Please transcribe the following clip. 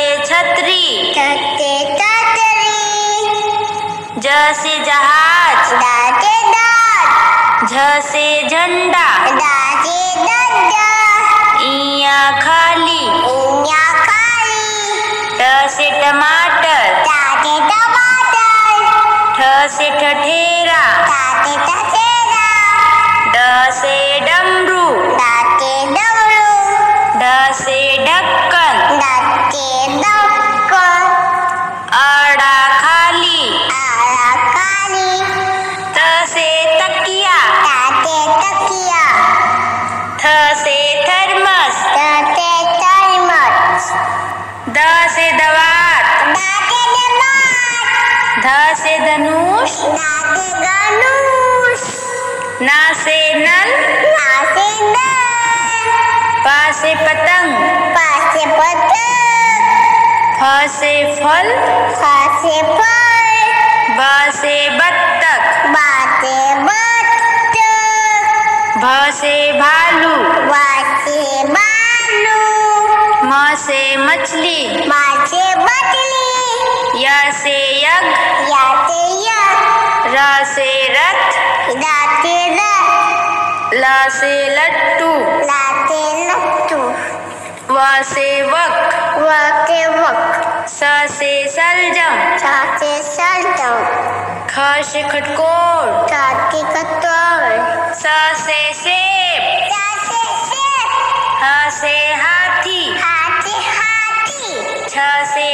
छतरी, छ से छतरी, ज से जहाज, द से दाँत, झ से झंडा, ड से डंडा, इया खाली, इया खाली, ट से टमाटर, ट से टमाटर, ठ से ठठेरा, ठ से ठठेरा, ड से डमरू, ड से डमरू, ढ से ढक्कन, ड से ढक्कन, अड़ा खाली, आड़ा खाली, त से तकिया, ट से तकिया, थ से थर्मस, थ से थर्मस, द से दवात, द से दमात, ध से धनुष, द से धनुष, ना से नल, ना से नल, पा से पतंग, प से पतंग, फ से फल, फ से फल, ब से बत्तख, ब से बत्तख, भ से भालू, व से भालू, म से मछली, म से मछली, य से यज्ञ, य से यज्ञ, र से रथ, द से रथ, ल से लट्टू, ल से लट्टू, व से वक, व से वक, स से सलजम, स से सलजम, ख से खटकोर, च से खटोल, स से सेब, स से सेब, ह से हाथी, ह से हाथी, छ से